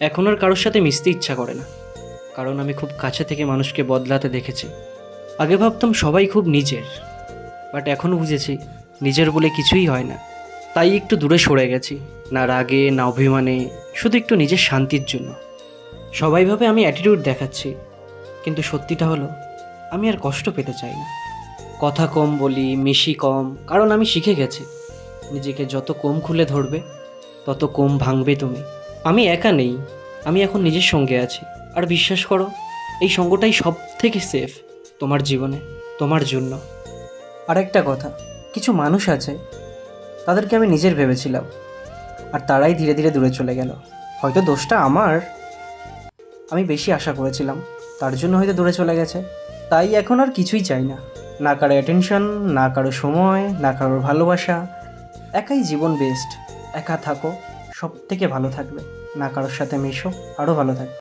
এখন আর কারোর সাথে মিশতে ইচ্ছা করে না, কারণ আমি খুব কাছে থেকে মানুষকে বদলাতে দেখেছি। আগে ভাবতাম সবাই খুব নিজের, বাট এখন বুঝেছি নিজের বলে কিছুই হয় না। তাই একটু দূরে সরে গেছি, না রাগে না অভিমানে, শুধু একটু নিজের শান্তির জন্য। সবাই ভাবে আমি অ্যাটিটিউড দেখাচ্ছি, কিন্তু সত্যিটা হলো আমি আর কষ্ট পেতে চাই না। কথা কম বলি, মিশি কম, কারণ আমি শিখে গেছি নিজেকে যত কম খুলে ধরবে তত কম ভাঙবে তুমি। আমি একা নেই, আমি এখন নিজের সঙ্গে আছি। আর বিশ্বাস করো, এই সঙ্গটাই সব থেকে সেফ তোমার জীবনে, তোমার জন্য। আর একটা কথা, কিছু মানুষ আছে তাদেরকে আমি নিজের ভেবেছিলাম, আর তারাই ধীরে ধীরে দূরে চলে গেল। হয়তো দোষটা আমার, আমি বেশি আশা করেছিলাম, তার জন্য হয়তো দূরে চলে গেছে। তাই এখন আর কিছুই চাই না, না কারো অ্যাটেনশন, না কারো সময়, না কারোর ভালোবাসা। একাই জীবন বেস্ট। একা থাকো, সব থেকে ভালো থাকবে। না কারোর সাথে মেশো, আরও ভালো থাকবে।